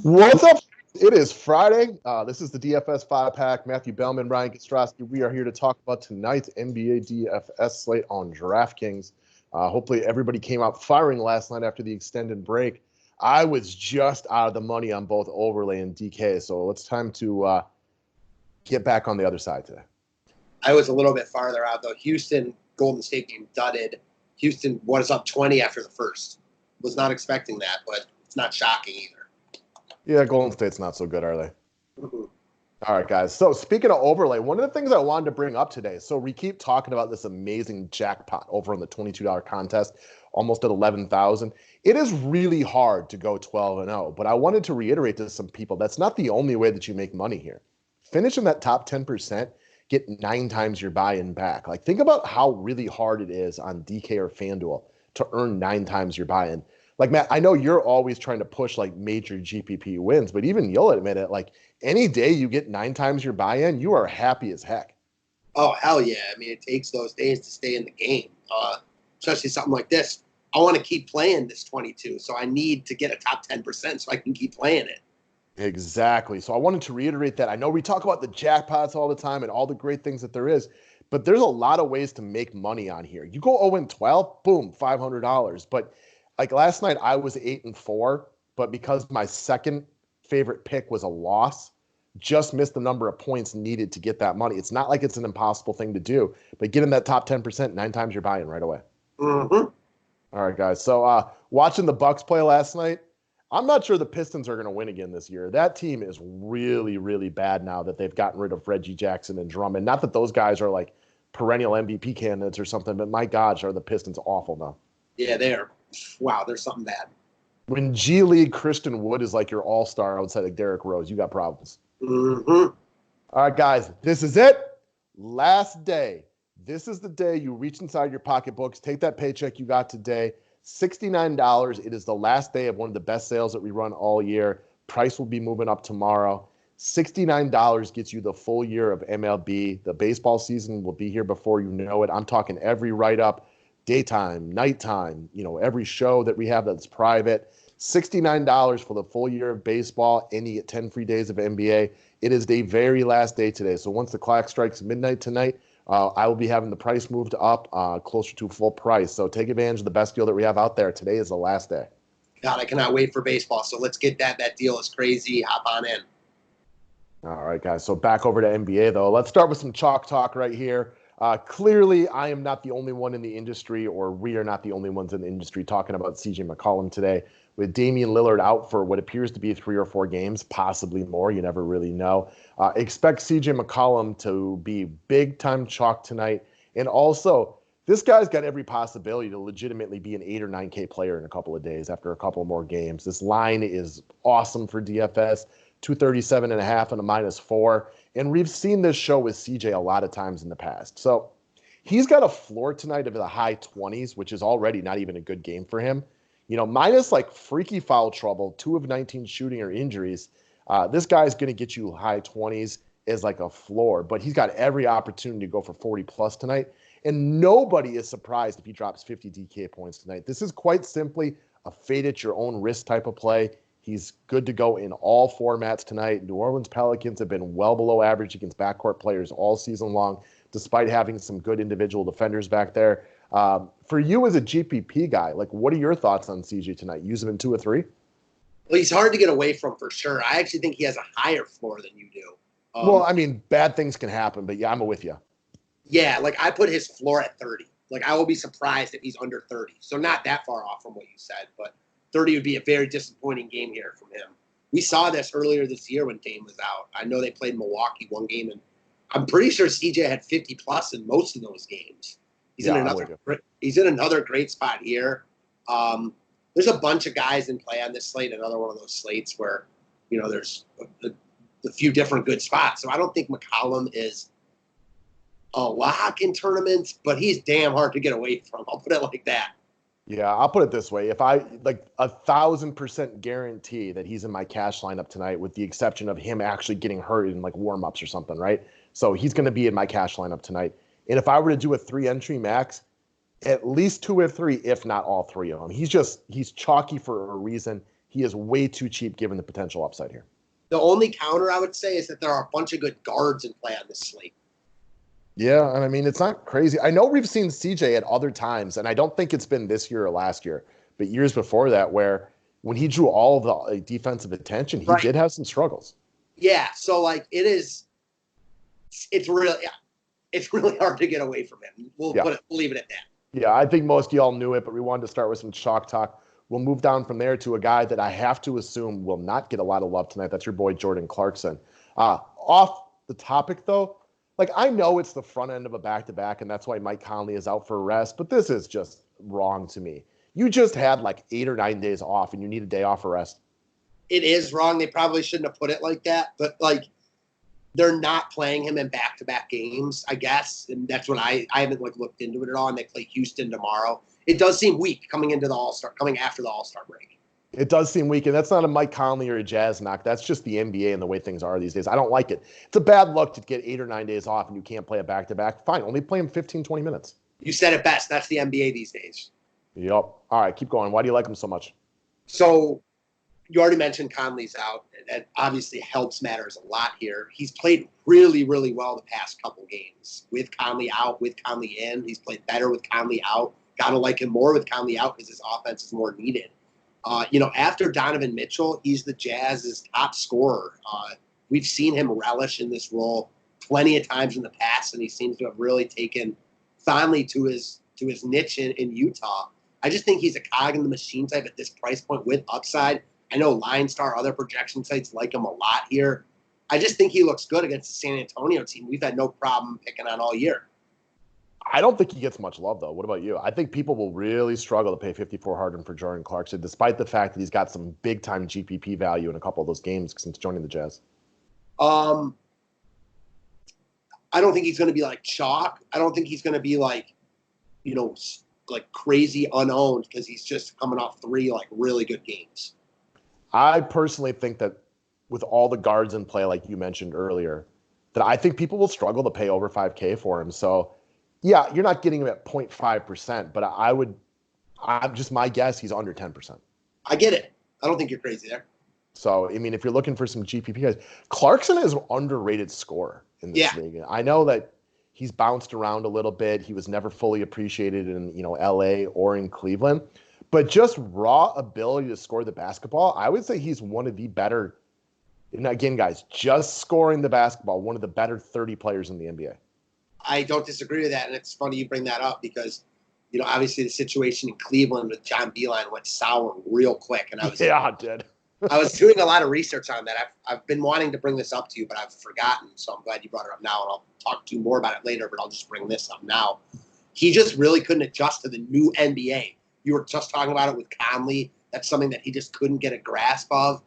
What's up? It is Friday. This is the DFS 5-pack. Matthew Bellman, Ryan Kostrowski. We are here to talk about tonight's NBA DFS slate on Draftkings. Hopefully everybody came out firing last night after the extended break. I was just out of the money on both Overlay and DK, so it's time to get back on the other side today. I was a little bit farther out, though. Houston, Golden State game dudded. Houston was up 20 after the first. Was not expecting that, but it's not shocking either. Yeah, Golden State's not so good, are they? Mm-hmm. All right, guys. So speaking of Overlay, one of the things I wanted to bring up today, so we keep talking about this amazing jackpot over on the $22 contest, almost at 11,000. It is really hard to go 12-0, but I wanted to reiterate to some people, that's not the only way that you make money here. Finish in that top 10%, get 9 times your buy-in back. Like, think about how really hard it is on DK or FanDuel to earn 9 times your buy-in. Like, Matt, I know you're always trying to push like major GPP wins, but even you'll admit it, like any day you get 9 times your buy-in, you are happy as heck. Oh, hell yeah. I mean, it takes those days to stay in the game, especially something like this. I want to keep playing this 22, so I need to get a top 10% so I can keep playing it. Exactly. So I wanted to reiterate that. I know we talk about the jackpots all the time and all the great things that there is, but there's a lot of ways to make money on here. You go 0-12, boom, $500. But like last night, I was 8-4, but because my second favorite pick was a loss, just missed the number of points needed to get that money. It's not like it's an impossible thing to do, but get in that top 10%, 9 times you're buying right away. Mm-hmm. All right, guys. So watching the Bucks play last night, I'm not sure the Pistons are going to win again this year. That team is really, really bad now that they've gotten rid of Reggie Jackson and Drummond. Not that those guys are like perennial MVP candidates or something, but my gosh, are the Pistons awful now. Yeah, they are. Wow, there's something bad. When G League Christian Wood is like your all-star outside of Derrick Rose, you got problems. Mm-hmm. All right, guys, this is it. Last day. This is the day you reach inside your pocketbooks, take that paycheck you got today, $69. It is the last day of one of the best sales that we run all year. Price will be moving up tomorrow. $69 gets you the full year of MLB. The baseball season will be here before you know it. I'm talking every write-up, daytime, nighttime, every show that we have that's private. $69 for the full year of baseball, and you get 10 free days of NBA. It is the very last day today. So once the clock strikes midnight tonight, I will be having the price moved up closer to full price. So take advantage of the best deal that we have out there. Today is the last day. God, I cannot wait for baseball. So let's get that. That deal is crazy. Hop on in. All right, guys. So back over to NBA, though. Let's start with some chalk talk right here. Clearly, I am not the only one in the industry, or we are not the only ones in the industry talking about CJ McCollum today. With Damian Lillard out for what appears to be 3 or 4 games, possibly more. You never really know. Expect CJ McCollum to be big-time chalk tonight. And also, this guy's got every possibility to legitimately be an 8 or 9K player in a couple of days after a couple more games. This line is awesome for DFS, 237.5 and a -4. And we've seen this show with CJ a lot of times in the past. So he's got a floor tonight of the high 20s, which is already not even a good game for him. Minus like freaky foul trouble, 2 of 19 shooting or injuries. This guy's going to get you high 20s as like a floor, but he's got every opportunity to go for 40 plus tonight. And nobody is surprised if he drops 50 DK points tonight. This is quite simply a fade at your own risk type of play. He's good to go in all formats tonight. New Orleans Pelicans have been well below average against backcourt players all season long, despite having some good individual defenders back there. For you as a GPP guy, like, what are your thoughts on CJ tonight? Use him in 2 or 3? Well, he's hard to get away from for sure. I actually think he has a higher floor than you do. Well, I mean, bad things can happen, but yeah, I'm with you. Yeah, like I put his floor at 30. Like I will be surprised if he's under 30. So not that far off from what you said, but 30 would be a very disappointing game here from him. We saw this earlier this year when Dame was out. I know they played Milwaukee one game, and I'm pretty sure CJ had 50 plus in most of those games. He's in another great spot here. There's a bunch of guys in play on this slate. Another one of those slates where, there's a few different good spots. So I don't think McCollum is a lock in tournaments, but he's damn hard to get away from. I'll put it like that. Yeah, I'll put it this way. If I 1,000% guarantee that he's in my cash lineup tonight, with the exception of him actually getting hurt in like warmups or something, right? So he's going to be in my cash lineup tonight. And if I were to do a 3-entry max, at least 2 or 3, if not all 3 of them. He's chalky for a reason. he is way too cheap given the potential upside here. The only counter I would say is that there are a bunch of good guards in play on this slate. Yeah, and I mean, it's not crazy. I know we've seen CJ at other times, and I don't think it's been this year or last year, but years before that, where when he drew all of the defensive attention, he did have some struggles. Yeah, so like it's really hard to get away from him. We'll leave it at that. Yeah, I think most of y'all knew it, but we wanted to start with some chalk talk. We'll move down from there to a guy that I have to assume will not get a lot of love tonight. That's your boy Jordan Clarkson. Off the topic, though, like I know it's the front end of a back-to-back, and that's why Mike Conley is out for a rest, but this is just wrong to me. You just had like 8 or 9 days off, and you need a day off for rest. It is wrong. They probably shouldn't have put it like that, but like they're not playing him in back-to-back games, I guess, and that's what I haven't like looked into it at all. And they play Houston tomorrow. It does seem weak coming after the All-Star break. It does seem weak, and that's not a Mike Conley or a Jazz knock. That's just the NBA and the way things are these days. I don't like it. It's a bad luck to get 8 or 9 days off and you can't play a back-to-back. Fine, only play him 15, 20 minutes. You said it best. That's the NBA these days. Yep. All right, keep going. Why do you like him so much? So you already mentioned Conley's out. That obviously helps matters a lot here. He's played really, really well the past couple games. With Conley out, with Conley in, he's played better with Conley out. Got to like him more with Conley out because his offense is more needed. After Donovan Mitchell, he's the Jazz's top scorer. We've seen him relish in this role plenty of times in the past, and he seems to have really taken fondly to his niche in Utah. I just think he's a cog in the machine type at this price point with upside. I know Line Star, other projection sites like him a lot here. I just think he looks good against the San Antonio team. We've had no problem picking on all year. I don't think he gets much love, though. What about you? I think people will really struggle to pay $5,400 for Jordan Clarkson, despite the fact that he's got some big-time GPP value in a couple of those games since joining the Jazz. I don't think he's going to be like chalk. I don't think he's going to be like, like crazy unowned because he's just coming off 3 like really good games. I personally think that with all the guards in play, like you mentioned earlier, that I think people will struggle to pay over $5K for him. So, yeah, you're not getting him at 0.5%, but I'm just my guess, he's under 10%. I get it. I don't think you're crazy there. So, I mean, if you're looking for some GPP guys, Clarkson is an underrated scorer in this league. I know that he's bounced around a little bit. He was never fully appreciated in, LA or in Cleveland. But just raw ability to score the basketball, I would say he's one of the better, and again, guys, just scoring the basketball, one of the better 30 players in the NBA. I don't disagree with that, and it's funny you bring that up because, obviously the situation in Cleveland with John Beilein went sour real quick. And it did. I was doing a lot of research on that. I've been wanting to bring this up to you, but I've forgotten, so I'm glad you brought it up now, and I'll talk to you more about it later, but I'll just bring this up now. He just really couldn't adjust to the new NBA. You were just talking about it with Conley. That's something that he just couldn't get a grasp of.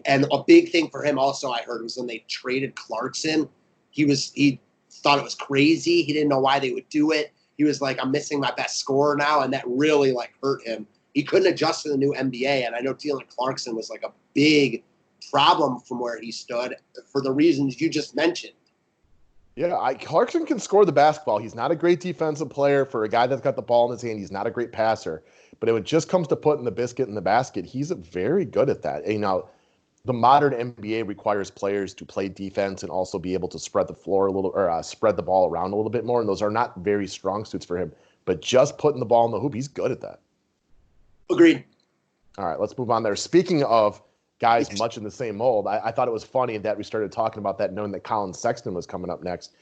And a big thing for him also, I heard, was when they traded Clarkson. He thought it was crazy. He didn't know why they would do it. He was like, I'm missing my best scorer now, and that really hurt him. He couldn't adjust to the new NBA, and I know dealing with Clarkson was a big problem from where he stood for the reasons you just mentioned. Yeah, Clarkson can score the basketball. He's not a great defensive player. For a guy that's got the ball in his hand, he's not a great passer. But when it just comes to putting the biscuit in the basket, he's very good at that. The modern NBA requires players to play defense and also be able to spread the floor a little, or spread the ball around a little bit more. And those are not very strong suits for him. But just putting the ball in the hoop, he's good at that. Agreed. All right, let's move on there. Speaking of guys much in the same mold, I thought it was funny that we started talking about that knowing that Collin Sexton was coming up next.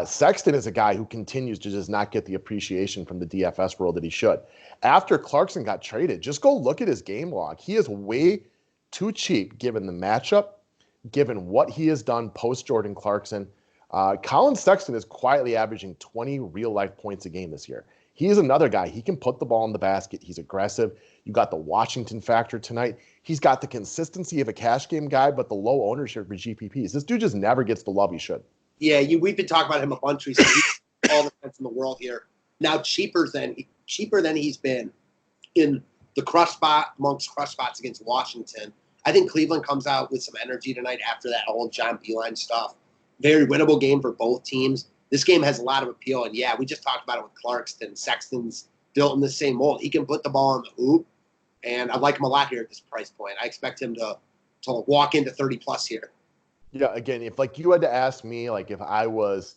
Sexton is a guy who continues to just not get the appreciation from the DFS world that he should. After Clarkson got traded, just go look at his game log. He is way too cheap given the matchup, given what he has done post-Jordan Clarkson. Collin Sexton is quietly averaging 20 real-life points a game this year. He is another guy. He can put the ball in the basket. He's aggressive. You got the Washington factor tonight. He's got the consistency of a cash game guy, but the low ownership for GPPs. This dude just never gets the love he should. Yeah, we've been talking about him a bunch recently. He's all the sense in the world here. Now cheaper than he's been in the crush spot amongst crush spots against Washington. I think Cleveland comes out with some energy tonight after that whole John Beilein stuff. Very winnable game for both teams. This game has a lot of appeal, and yeah, we just talked about it with Clarkson. Sexton's built in the same mold. He can put the ball in the hoop, and I like him a lot here at this price point. I expect him to walk into 30+ here. Yeah, again, if like you had to ask me, like if I was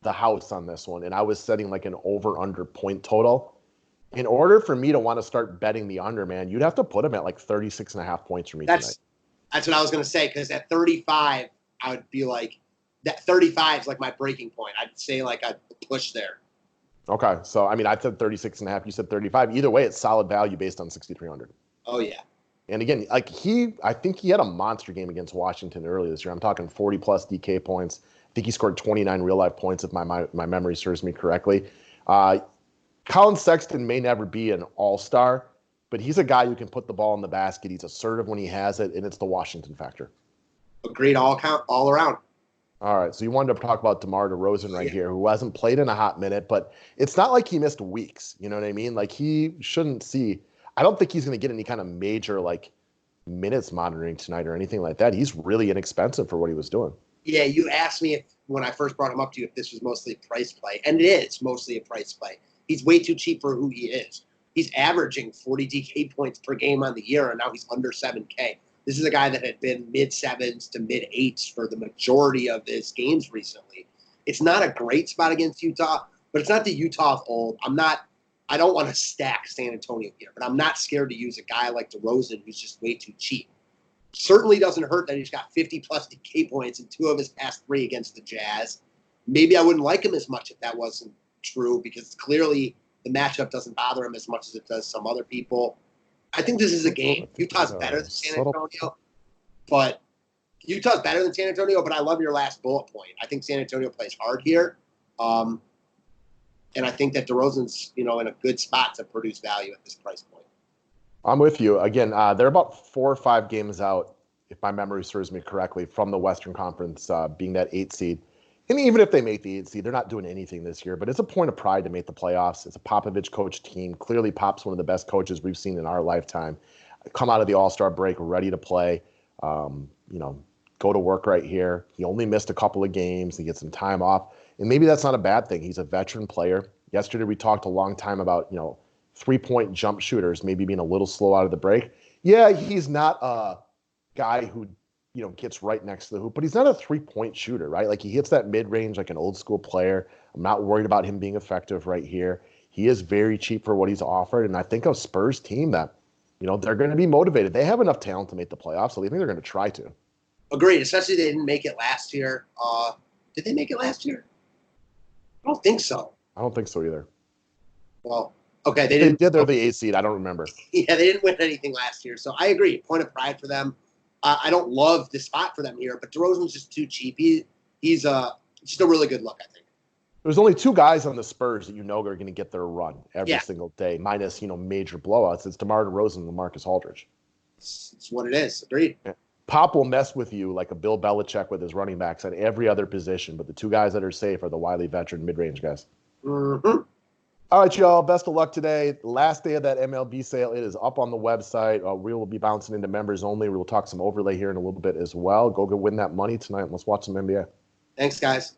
the house on this one and I was setting like an over-under point total, in order for me to want to start betting the under, man, you'd have to put him at like 36.5 points for me tonight. That's what I was going to say, because at 35, I would be like, that 35 is like my breaking point. I'd say like I'd push there. Okay, so I mean, I said 36.5, you said 35. Either way, it's solid value based on 6,300. Oh, yeah. And again, like I think he had a monster game against Washington earlier this year. I'm talking 40+ DK points. I think he scored 29 real life points if my memory serves me correctly. Collin Sexton may never be an all-star, but he's a guy who can put the ball in the basket. He's assertive when he has it, and it's the Washington factor. Agreed all around. All right, so you wanted to talk about DeMar DeRozan right here, who hasn't played in a hot minute, but it's not like he missed weeks. You know what I mean? Like he shouldn't see. I don't think he's going to get any kind of major like minutes monitoring tonight or anything like that. He's really inexpensive for what he was doing. Yeah, you asked me when I first brought him up to you if this was mostly a price play, and it is mostly a price play. He's way too cheap for who he is. He's averaging 40 DK points per game on the year, and now he's under 7K. This is a guy that had been mid-7s to mid-8s for the majority of his games recently. It's not a great spot against Utah, but it's not the Utah of old. I don't want to stack San Antonio here, but I'm not scared to use a guy like DeRozan who's just way too cheap. Certainly doesn't hurt that he's got 50+ DK points in 2 of his past 3 against the Jazz. Maybe I wouldn't like him as much if that wasn't true, because clearly the matchup doesn't bother him as much as it does some other people. I think this is a game. Utah's better than San Antonio, but I love your last bullet point. I think San Antonio plays hard here. And I think that DeRozan's, in a good spot to produce value at this price point. I'm with you. Again, they're about 4 or 5 games out, if my memory serves me correctly, from the Western Conference being that 8 seed. And even if they make the 8 seed, they're not doing anything this year. But it's a point of pride to make the playoffs. It's a Popovich-coached team. Clearly, Pop's one of the best coaches we've seen in our lifetime. Come out of the All-Star break ready to play. Go to work right here. He only missed a couple of games. He gets some time off. And maybe that's not a bad thing. He's a veteran player. Yesterday, we talked a long time about, 3-point jump shooters maybe being a little slow out of the break. Yeah, he's not a guy who, gets right next to the hoop, but he's not a 3-point shooter, right? Like he hits that mid-range like an old school player. I'm not worried about him being effective right here. He is very cheap for what he's offered. And I think a Spurs team that, they're going to be motivated. They have enough talent to make the playoffs, so they think they're going to try to. Agreed, especially they didn't make it last year. Did they make it last year? I don't think so. I don't think so either. Well, okay. They did. They're the 8 seed. I don't remember. Yeah, they didn't win anything last year. So I agree. Point of pride for them. I don't love the spot for them here, but DeRozan's just too cheap. He's just a really good look, I think. There's only 2 guys on the Spurs that are going to get their run every single day, minus, major blowouts. It's DeMar DeRozan and LaMarcus Aldridge. It's what it is. Agreed. Yeah. Pop will mess with you like a Bill Belichick with his running backs at every other position, but the 2 guys that are safe are the wily veteran mid-range guys. Mm-hmm. All right, y'all. Best of luck today. Last day of that MLB sale. It is up on the website. We will be bouncing into members only. We will talk some overlay here in a little bit as well. Go win that money tonight and let's watch some NBA. Thanks, guys.